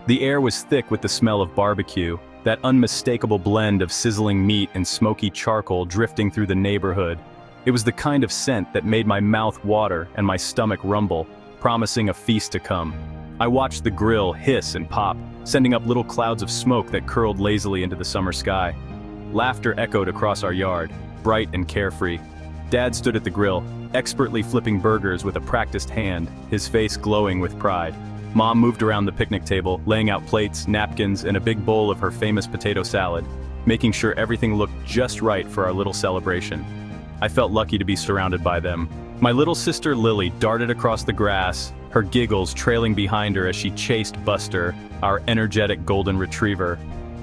The air was thick with the smell of barbecue, that unmistakable blend of sizzling meat and smoky charcoal drifting through the neighborhood. It was the kind of scent that made my mouth water and my stomach rumble, promising a feast to come. I watched the grill hiss and pop, sending up little clouds of smoke that curled lazily into the summer sky. Laughter echoed across our yard, bright and carefree. Dad stood at the grill, expertly flipping burgers with a practiced hand, his face glowing with pride. Mom moved around the picnic table, laying out plates, napkins, and a big bowl of her famous potato salad, making sure everything looked just right for our little celebration. I felt lucky to be surrounded by them. My little sister Lily darted across the grass, her giggles trailing behind her as she chased Buster, our energetic golden retriever.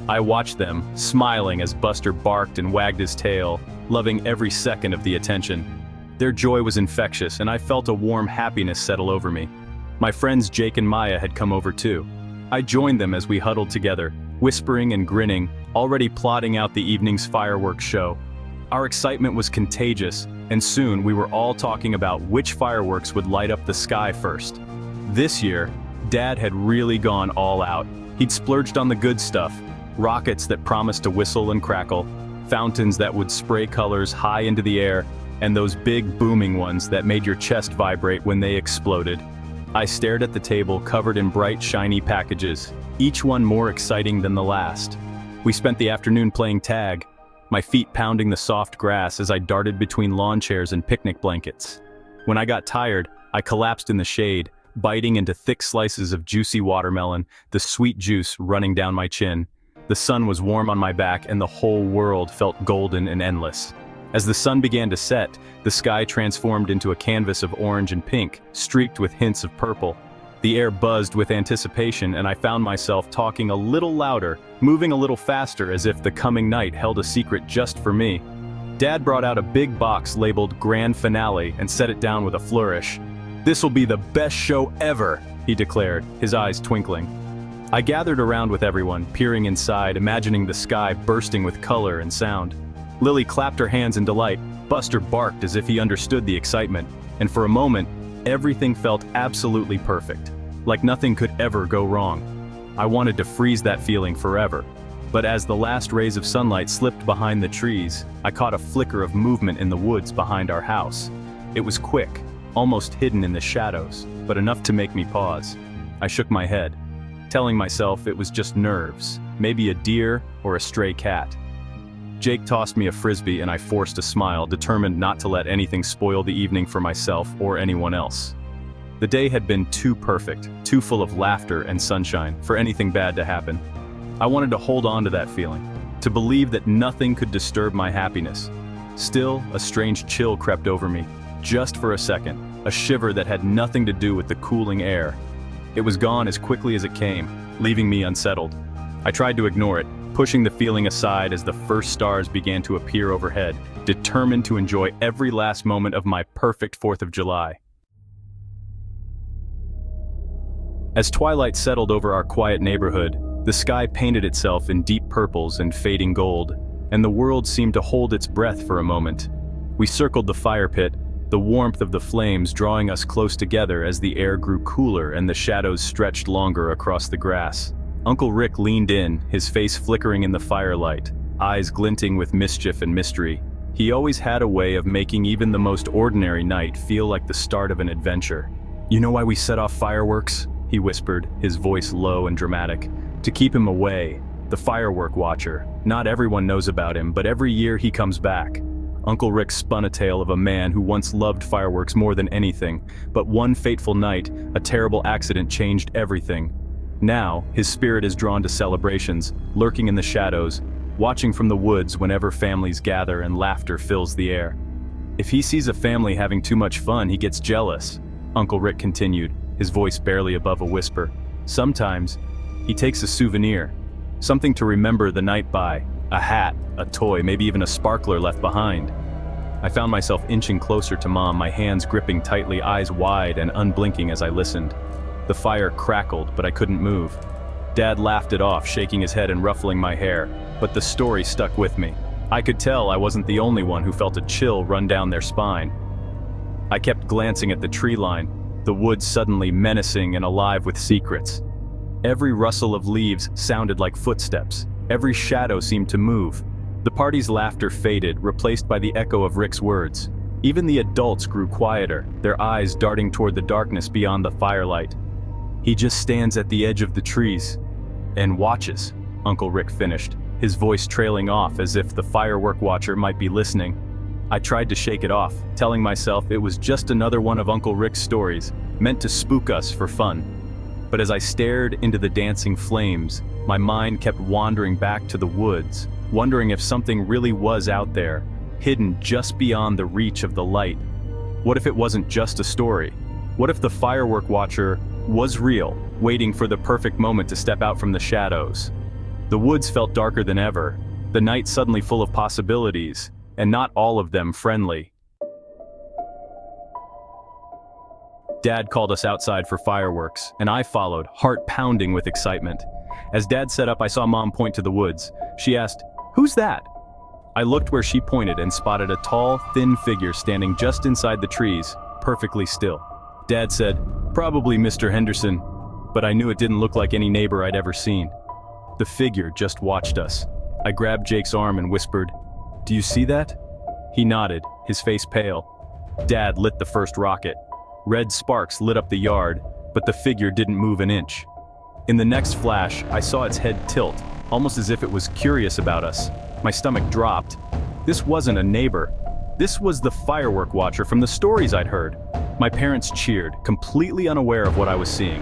I watched them, smiling as Buster barked and wagged his tail, loving every second of the attention. Their joy was infectious, and I felt a warm happiness settle over me. My friends Jake and Maya had come over too. I joined them as we huddled together, whispering and grinning, already plotting out the evening's fireworks show. Our excitement was contagious, and soon we were all talking about which fireworks would light up the sky first. This year, Dad had really gone all out. He'd splurged on the good stuff, rockets that promised to whistle and crackle, fountains that would spray colors high into the air, and those big booming ones that made your chest vibrate when they exploded. I stared at the table covered in bright, shiny packages, each one more exciting than the last. We spent the afternoon playing tag, my feet pounding the soft grass as I darted between lawn chairs and picnic blankets. When I got tired, I collapsed in the shade, biting into thick slices of juicy watermelon, the sweet juice running down my chin. The sun was warm on my back, and the whole world felt golden and endless. As the sun began to set, the sky transformed into a canvas of orange and pink, streaked with hints of purple. The air buzzed with anticipation, and I found myself talking a little louder, moving a little faster as if the coming night held a secret just for me. Dad brought out a big box labeled Grand Finale and set it down with a flourish. "This'll be the best show ever," he declared, his eyes twinkling. I gathered around with everyone, peering inside, imagining the sky bursting with color and sound. Lily clapped her hands in delight, Buster barked as if he understood the excitement, and for a moment, everything felt absolutely perfect, like nothing could ever go wrong. I wanted to freeze that feeling forever, but as the last rays of sunlight slipped behind the trees, I caught a flicker of movement in the woods behind our house. It was quick, almost hidden in the shadows, but enough to make me pause. I shook my head, telling myself it was just nerves, maybe a deer or a stray cat. Jake tossed me a frisbee and I forced a smile, determined not to let anything spoil the evening for myself or anyone else. The day had been too perfect, too full of laughter and sunshine, for anything bad to happen. I wanted to hold on to that feeling, to believe that nothing could disturb my happiness. Still, a strange chill crept over me, just for a second, a shiver that had nothing to do with the cooling air. It was gone as quickly as it came, leaving me unsettled. I tried to ignore it, pushing the feeling aside as the first stars began to appear overhead, determined to enjoy every last moment of my perfect 4th of July. As twilight settled over our quiet neighborhood, the sky painted itself in deep purples and fading gold, and the world seemed to hold its breath for a moment. We circled the fire pit, the warmth of the flames drawing us close together as the air grew cooler and the shadows stretched longer across the grass. Uncle Rick leaned in, his face flickering in the firelight, eyes glinting with mischief and mystery. He always had a way of making even the most ordinary night feel like the start of an adventure. "You know why we set off fireworks?" he whispered, his voice low and dramatic. "To keep him away. The firework watcher. Not everyone knows about him, but every year he comes back." Uncle Rick spun a tale of a man who once loved fireworks more than anything, but one fateful night, a terrible accident changed everything. Now, his spirit is drawn to celebrations, lurking in the shadows, watching from the woods whenever families gather and laughter fills the air. "If he sees a family having too much fun, he gets jealous," Uncle Rick continued, his voice barely above a whisper. "Sometimes, he takes a souvenir, something to remember the night by, a hat, a toy, maybe even a sparkler left behind." I found myself inching closer to Mom, my hands gripping tightly, eyes wide and unblinking as I listened. The fire crackled, but I couldn't move. Dad laughed it off, shaking his head and ruffling my hair, but the story stuck with me. I could tell I wasn't the only one who felt a chill run down their spine. I kept glancing at the tree line, the woods suddenly menacing and alive with secrets. Every rustle of leaves sounded like footsteps. Every shadow seemed to move. The party's laughter faded, replaced by the echo of Rick's words. Even the adults grew quieter, their eyes darting toward the darkness beyond the firelight. "He just stands at the edge of the trees and watches," Uncle Rick finished, his voice trailing off as if the firework watcher might be listening. I tried to shake it off, telling myself it was just another one of Uncle Rick's stories, meant to spook us for fun. But as I stared into the dancing flames, my mind kept wandering back to the woods, wondering if something really was out there, hidden just beyond the reach of the light. What if it wasn't just a story? What if the firework watcher was real, waiting for the perfect moment to step out from the shadows? The woods felt darker than ever, the night suddenly full of possibilities, and not all of them friendly. Dad called us outside for fireworks, and I followed, heart pounding with excitement. As Dad set up, I saw Mom point to the woods. She asked, "Who's that?" I looked where she pointed and spotted a tall, thin figure standing just inside the trees, perfectly still. Dad said, "Probably Mr. Henderson," but I knew it didn't look like any neighbor I'd ever seen. The figure just watched us. I grabbed Jake's arm and whispered, "Do you see that?" He nodded, his face pale. Dad lit the first rocket. Red sparks lit up the yard, but the figure didn't move an inch. In the next flash, I saw its head tilt, almost as if it was curious about us. My stomach dropped. This wasn't a neighbor. This was the firework watcher from the stories I'd heard. My parents cheered, completely unaware of what I was seeing.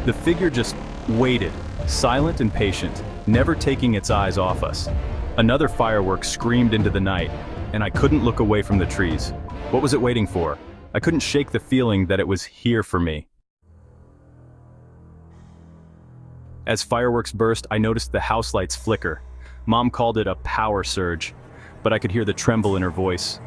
The figure just waited, silent and patient, never taking its eyes off us. Another firework screamed into the night, and I couldn't look away from the trees. What was it waiting for? I couldn't shake the feeling that it was here for me. As fireworks burst, I noticed the house lights flicker. Mom called it a power surge, but I could hear the tremble in her voice.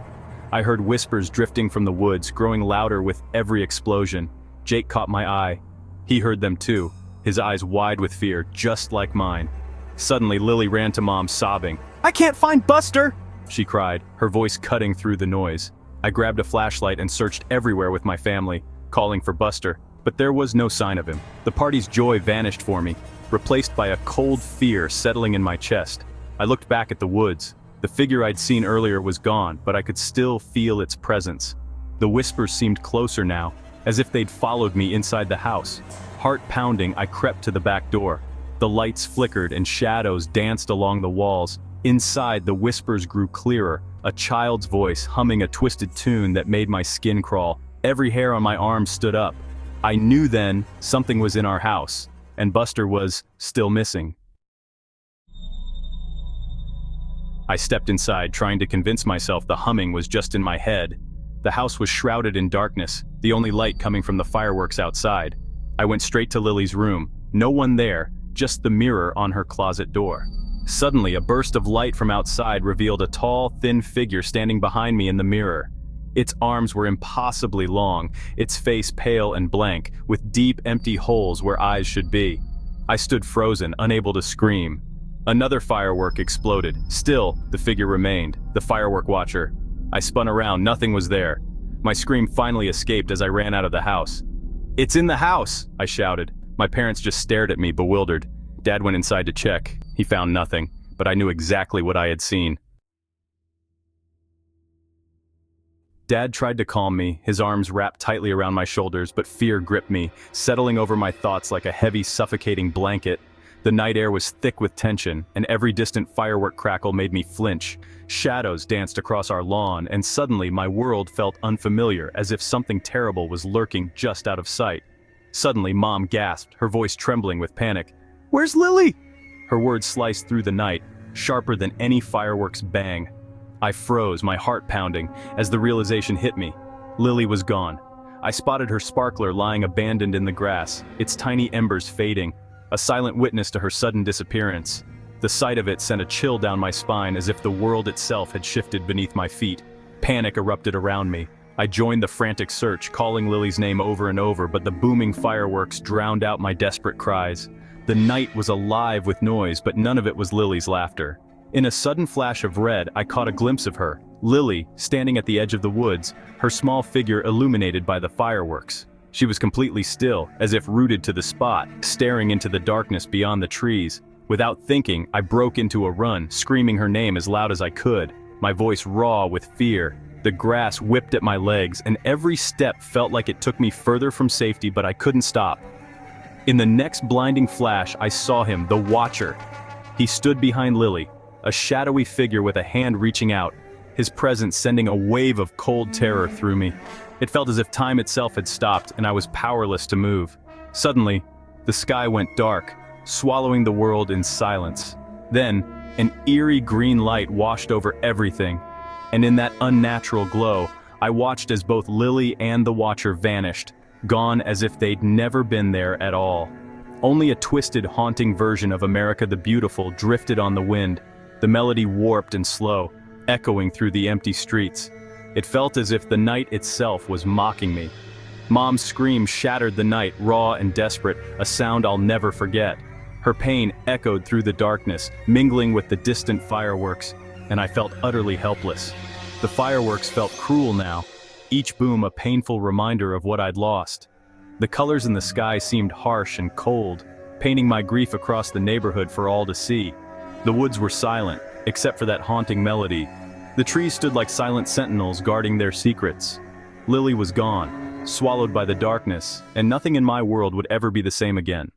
I heard whispers drifting from the woods, growing louder with every explosion. Jake caught my eye. He heard them too, his eyes wide with fear, just like mine. Suddenly, Lily ran to Mom, sobbing. "I can't find Buster!" she cried, her voice cutting through the noise. I grabbed a flashlight and searched everywhere with my family, calling for Buster, but there was no sign of him. The party's joy vanished for me, replaced by a cold fear settling in my chest. I looked back at the woods. The figure I'd seen earlier was gone, but I could still feel its presence. The whispers seemed closer now, as if they'd followed me inside the house. Heart pounding, I crept to the back door. The lights flickered and shadows danced along the walls. Inside, the whispers grew clearer, a child's voice humming a twisted tune that made my skin crawl. Every hair on my arm stood up. I knew then something was in our house, and Buster was still missing. I stepped inside, trying to convince myself the humming was just in my head. The house was shrouded in darkness, the only light coming from the fireworks outside. I went straight to Lily's room. No one there, just the mirror on her closet door. Suddenly, a burst of light from outside revealed a tall, thin figure standing behind me in the mirror. Its arms were impossibly long, its face pale and blank, with deep, empty holes where eyes should be. I stood frozen, unable to scream. Another firework exploded. Still, the figure remained, the firework watcher. I spun around, nothing was there. My scream finally escaped as I ran out of the house. "It's in the house!" I shouted. My parents just stared at me, bewildered. Dad went inside to check. He found nothing, but I knew exactly what I had seen. Dad tried to calm me, his arms wrapped tightly around my shoulders, but fear gripped me, settling over my thoughts like a heavy, suffocating blanket. The night air was thick with tension, and every distant firework crackle made me flinch. Shadows danced across our lawn, and suddenly my world felt unfamiliar, as if something terrible was lurking just out of sight. Suddenly, Mom gasped, her voice trembling with panic. "Where's Lily?" Her words sliced through the night, sharper than any fireworks bang. I froze, my heart pounding, as the realization hit me. Lily was gone. I spotted her sparkler lying abandoned in the grass, its tiny embers fading, a silent witness to her sudden disappearance. The sight of it sent a chill down my spine, as if the world itself had shifted beneath my feet. Panic erupted around me. I joined the frantic search, calling Lily's name over and over, but the booming fireworks drowned out my desperate cries. The night was alive with noise, but none of it was Lily's laughter. In a sudden flash of red, I caught a glimpse of her, Lily, standing at the edge of the woods, her small figure illuminated by the fireworks. She was completely still, as if rooted to the spot, staring into the darkness beyond the trees. Without thinking, I broke into a run, screaming her name as loud as I could, my voice raw with fear. The grass whipped at my legs, and every step felt like it took me further from safety, but I couldn't stop. In the next blinding flash, I saw him, the Watcher. He stood behind Lily, a shadowy figure with a hand reaching out, his presence sending a wave of cold terror through me. It felt as if time itself had stopped, and I was powerless to move. Suddenly, the sky went dark, swallowing the world in silence. Then, an eerie green light washed over everything, and in that unnatural glow, I watched as both Lily and the Watcher vanished, gone as if they'd never been there at all. Only a twisted, haunting version of America the Beautiful drifted on the wind, the melody warped and slow, echoing through the empty streets. It felt as if the night itself was mocking me. Mom's scream shattered the night, raw and desperate, a sound I'll never forget. Her pain echoed through the darkness, mingling with the distant fireworks, and I felt utterly helpless. The fireworks felt cruel now, each boom a painful reminder of what I'd lost. The colors in the sky seemed harsh and cold, painting my grief across the neighborhood for all to see. The woods were silent, except for that haunting melody. The trees stood like silent sentinels guarding their secrets. Lily was gone, swallowed by the darkness, and nothing in my world would ever be the same again.